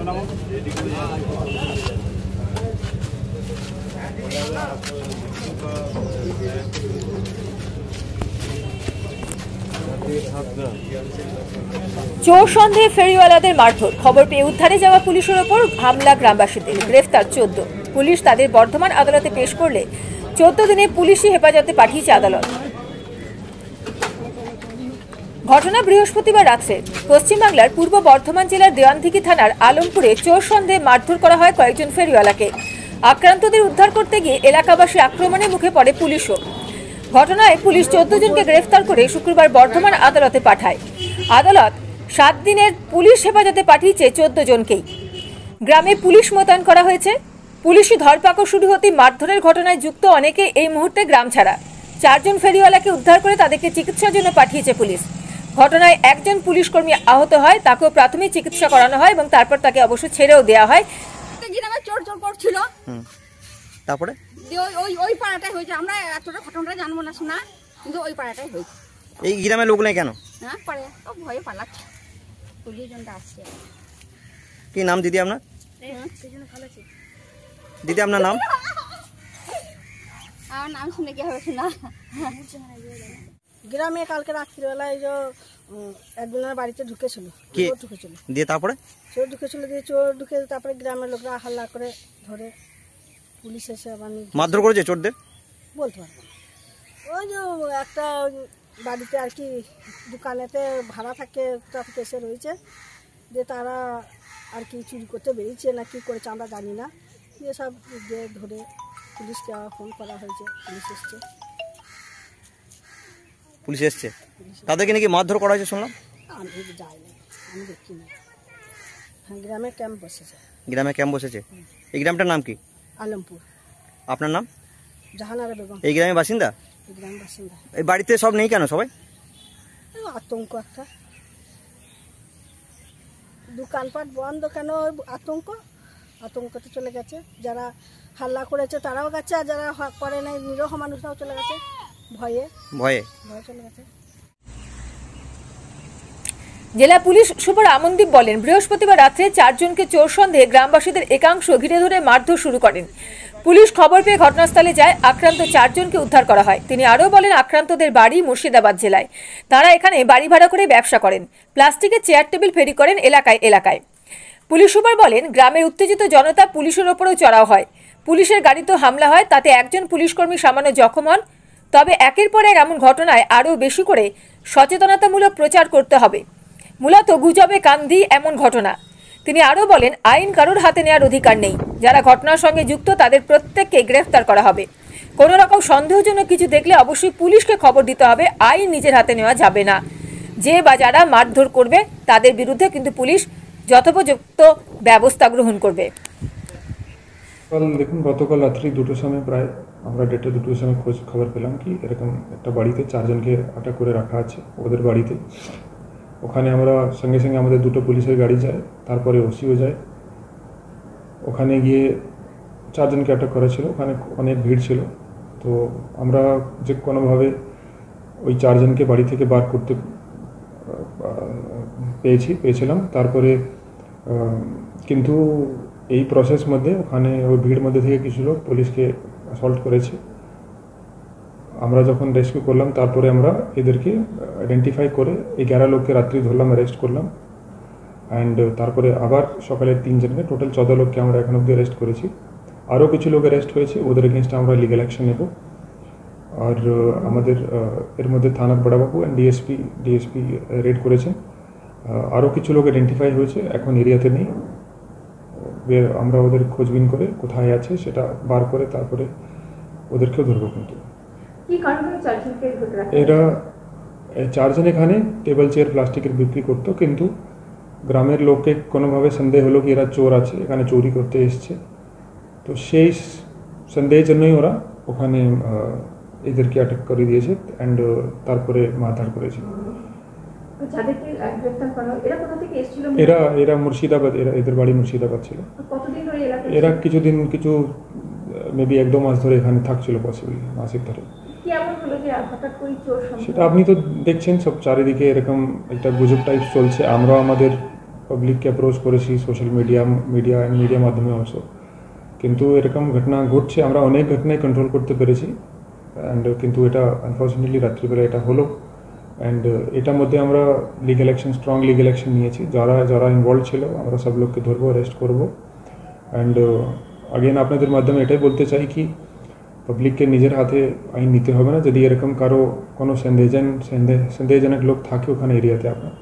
চোর সন্দেহে ফেরিওয়ালাদের মারধর, খবর পেয়ে উদ্ধারে যাওয়া পুলিশের ওপর হামলা গ্রামবাসীদের, গ্রেফতার 14। পুলিশ তাদের বর্ধমান আদালতে পেশ করলে 14 দিনে পুলিশি হেফাজতে পাঠিয়েছে আদালত। ঘটনা বৃহস্পতিবার রাত্রে পশ্চিমবাংলার পূর্ব বর্ধমান জেলার দেওয়ানদিঘি থানার আলমপুরে চোর সন্দেহে মারধর করা হয় কয়েকজন ফেরিওয়ালাকে। আক্রান্তদের উদ্ধার করতে গিয়ে এলাকাবাসী আক্রমণের মুখে পড়ে পুলিশও। ঘটনায় পুলিশ 14 জনকে গ্রেফতার করে শুক্রবার বর্ধমান আদালতে পাঠায়। আদালত 7 দিনের পুলিশ হেফাজতে পাঠিয়েছে 14 জনকেই। গ্রামে পুলিশ মোতায়েন করা হয়েছে। পুলিশি ধরপাকড় শুরু হতেই মারধরের ঘটনায় যুক্ত অনেকে এই মুহূর্তে গ্রাম ছাড়া। 4 জন ফেরিওয়ালাকে উদ্ধার করে তাদেরকে চিকিৎসার জন্য পাঠিয়েছে পুলিশ। ঘটনায় একজন পুলিশ কর্মী আহত হয়, তাকেও প্রাথমিক চিকিৎসা করানো হয় এবং তারপর তাকে অবশ্য ছেড়েও দেওয়া হয়। চোর চোর করছিল, তারপরে ওই পাড়াটাই হয়েছে। আমরা এতটা ঘটনাটা জানবো না শোনা, কিন্তু ওই পাড়াটাই হয়েছে। এই গ্রামের লোক নেই কেন? হ্যাঁ, পারে ও ভয়ে পালাচ্ছে, পুলিশ জনটা আসছে। কি নাম দিদি আপনার? দিদি আপনার নাম? আমার নাম শুনে কি হবে শোনা। গ্রামে কালকে রাত্রিবেলায় যে একজনের বাড়িতে ঢুকেছিল, দিয়ে তারপরে চোর ঢুকেছিল, দিয়ে চোর ঢুকে তারপরে গ্রামের লোকরা হাল্লা করে ধরে পুলিশ এসে আবার মারধর করেছে চোরদের? বলতে পারবো না। ওই যে একটা বাড়িতে আর কি দোকানেতে ভাড়া থাকে, ট্রাফিক এসে রয়েছে, দিয়ে তারা আর কি চুরি করতে বেরিয়েছে না কি করেছে আমরা জানি না, দিয়ে সব দিয়ে ধরে পুলিশকে ফোন করা হয়েছে, পুলিশ এসছে। পুলিশ এসছে, তাদেরকে নাকি মারধর করা হয়েছে শুনলাম। আমি যাইনি, আমি দেখিনি। হ্যাঁ, গ্রামে ক্যাম্প বসেছে। গ্রামে ক্যাম্প বসেছে। এই গ্রামটার নাম কি? আলমপুর। আপনার নাম? জাহানারা বেগম। এই গ্রামের বাসিন্দা? এই গ্রামের বাসিন্দা। এই বাড়িতে সব নেই কেন সবাই? আতঙ্ক একটা, দোকানপাট বন্ধ কেন, আতঙ্কতে চলে গেছে। যারা হাল্লা করেছে তারাও গেছে, আর যারা করে নাই নিরহ মানুষরাও চলে গেছে ভয়ে ভয়ে চলে গেছে। জেলা পুলিশ সুপার আমনদীপ বলেন, বৃহস্পতিবার রাত্রে 4 জনকে চোর সন্দেহে গ্রামবাসীদের একাংশ ঘিরে ধরে মারধর শুরু করেন। পুলিশ খবর পেয়ে ঘটনাস্থলে যায়, আক্রান্ত 4 জনকে উদ্ধার করা হয়। তিনি আরও বলেন, আক্রান্তদের বাড়ি মুর্শিদাবাদ জেলায়। তারা এখানে বাড়ি ভাড়া করে ব্যবসা করেন, প্লাস্টিকের চেয়ার টেবিল ফেরি করেন এলাকায় এলাকায়। পুলিশ সুপার বলেন, গ্রামের উত্তেজিত জনতা পুলিশের ওপরেও চড়াও হয়। পুলিশের গাড়িতেও হামলা হয়, তাতে একজন পুলিশকর্মী সামান্য জখম হন। তবে একের পর এক এমন ঘটনায় আরও বেশি করে সচেতনতামূলক প্রচার করতে হবে। মূলত গুজবে কান দিয়ে এমন ঘটনা। তিনি আরও বলেন, আইন কারোর হাতে নেওয়ার অধিকার নেই। যারা ঘটনার সঙ্গে যুক্ত তাদের প্রত্যেককে গ্রেফতার করা হবে। কোনো রকম সন্দেহজনক কিছু দেখলে অবশ্যই পুলিশকে খবর দিতে হবে। আইন নিজের হাতে নেওয়া যাবে না। যে বা যারা মারধর করবে তাদের বিরুদ্ধে কিন্তু পুলিশ যথোপযুক্ত ব্যবস্থা গ্রহণ করবে। দেখুন, গতকাল রাত্রি 2টোর সময় প্রায় আমরা 1:30-2টোর সময় খবর পেলাম কি এরকম একটা বাড়িতে 4 জনকে আটক করে রাখা আছে ওদের বাড়িতে। ওখানে আমরা সঙ্গে সঙ্গে আমাদের 2টো পুলিশের গাড়ি যায়, তারপরে ওসিও যায়। ওখানে গিয়ে 4 জনকে আটক করা ছিল। ওখানে অনেক ভিড় ছিল, তো আমরা যে কোনোভাবে ওই 4 জনকে বাড়ি থেকে বার করতে পেয়েছিলাম। তারপরে কিন্তু এই প্রসেস মধ্যে ওখানে ওই ভিড় মধ্যে থেকে কিছু লোক পুলিশকে অ্যাসল্ট করেছে। আমরা যখন রেস্কিউ করলাম তারপরে আমরা এদেরকে আইডেন্টিফাই করে 11 লোককে রাত্রি ধরলাম, অ্যারেস্ট করলাম। অ্যান্ড তারপরে আবার সকালে 3 জনকে, টোটাল 14 লোককে আমরা এখন অব্দি অ্যারেস্ট করেছি। আরও কিছু লোক অ্যারেস্ট হয়েছে, ওদের এগেনস্টে আমরা লিগ্যাল অ্যাকশন নেব। আর আমাদের এর মধ্যে থানার বড়াবাবু অ্যান্ড ডিএসপি রেড করেছেন। আরও কিছু লোক আইডেন্টিফাই হয়েছে, এখন এরিয়াতে নেই। আমরা ওদের খোঁজবিন করে কোথায় আছে সেটা বার করে তারপরে ওদেরকেও ধরবো। কিন্তু এরা 4 জন এখানে টেবিল চেয়ার প্লাস্টিকের বিক্রি করতো, কিন্তু গ্রামের লোককে কোনোভাবে সন্দেহ হলো কি এরা চোর আছে, এখানে চুরি করতে এসছে। তো সেই সন্দেহের জন্যই ওরা ওখানে এদেরকে আটক করে দিয়েছে অ্যান্ড তারপরে মারধর করেছে। এরা মুর্শিদাবাদ, এদের বাড়ি মুর্শিদাবাদ ছিল। এরা কিছু মেবি 1-2 মাস ধরে এখানে থাকছিল, পসিবল মাসিক ধরে। সেটা আপনি তো দেখছেন, সব চারিদিকে এরকম একটা গুজব টাইপ চলছে। আমরা আমাদের পাবলিককে অ্যাপ্রোচ করেছি সোশ্যাল মিডিয়া মাধ্যমে অলসো, কিন্তু এরকম ঘটনা ঘটছে। আমরা অনেক ঘটনায় কন্ট্রোল করতে পেরেছি, অ্যান্ড কিন্তু এটা আনফর্চুনেটলি রাত্রিবেলা এটা হলো। অ্যান্ড এটার মধ্যে আমরা স্ট্রং লিগ্যাল অ্যাকশন নিয়েছি। যারা ইনভলভ ছিল আমরা সব লোককে ধরবো, অ্যারেস্ট করবো। অ্যান্ড আগেন আপনাদের মাধ্যমে এটাই বলতে চাই কি পাবলিককে নিজের হাতে আইন নিতে হবে না। যদি এরকম কোনো সন্দেহজনক লোক থাকে ওখানে এরিয়াতে আপনার,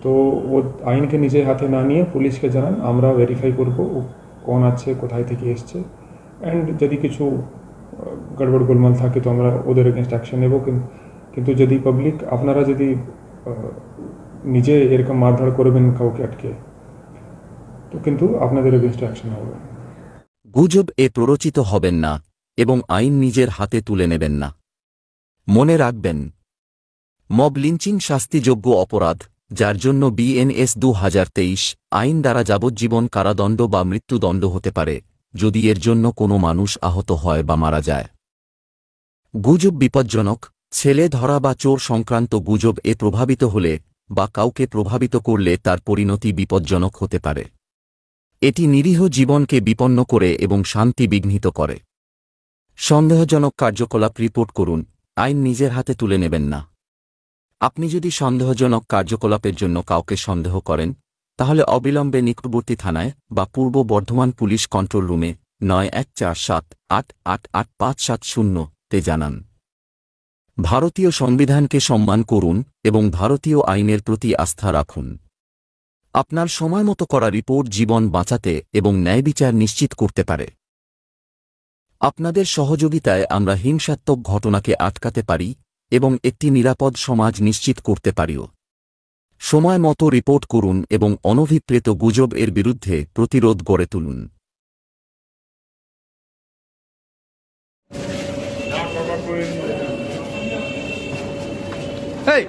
তো ও আইনকে নিজের হাতে না নিয়ে পুলিশকে জানান, আমরা ভেরিফাই করবো কোন আছে, কোথায় থেকে এসছে। অ্যান্ড যদি কিছু গড়বড় গোলমাল থাকে তো আমরা ওদের এগেনস্ট অ্যাকশন নেব। কিন্তু যদি আপনারা যদি নিজে এরকম মারধর করবেন কাউকে আটকে, তো কিন্তু আপনাদের এগেনস্ট অ্যাকশন হবে। গুজব প্ররোচিত হবেন না এবং আইন নিজের হাতে তুলে নেবেন না। মনে রাখবেন, মব লিঞ্চিং শাস্তিযোগ্য অপরাধ, যার জন্য BNS 2023 আইন দ্বারা যাবজ্জীবন কারাদণ্ড বা মৃত্যুদণ্ড হতে পারে যদি এর জন্য কোনো মানুষ আহত হয় বা মারা যায়। গুজব বিপজ্জনক। ছেলে ধরা বা চোর সংক্রান্ত গুজব প্রভাবিত হলে বা কাউকে প্রভাবিত করলে তার পরিণতি বিপজ্জনক হতে পারে। এটি নিরীহ জীবনকে বিপন্ন করে এবং শান্তি বিঘ্নিত করে। সন্দেহজনক কার্যকলাপ রিপোর্ট করুন, আইন নিজের হাতে তুলে নেবেন না। আপনি যদি সন্দেহজনক কার্যকলাপের জন্য কাউকে সন্দেহ করেন, তাহলে অবিলম্বে নিকটবর্তী থানায় বা পূর্ব বর্ধমান পুলিশ কন্ট্রোল রুমে 9147888570 তে জানান। ভারতীয় সংবিধানকে সম্মান করুন এবং ভারতীয় আইনের প্রতি আস্থা রাখুন। আপনার সময়মতো করা রিপোর্ট জীবন বাঁচাতে এবং ন্যায়বিচার নিশ্চিত করতে পারে। আপনাদের সহযোগিতায় আমরা হিংসাত্মক ঘটনাকে আটকাতে পারি এবং একটি নিরাপদ সমাজ নিশ্চিত করতে পারিও। সময় মতো রিপোর্ট করুন এবং অনভিপ্রেত গুজব বিরুদ্ধে প্রতিরোধ গড়ে তুলুন। Hey!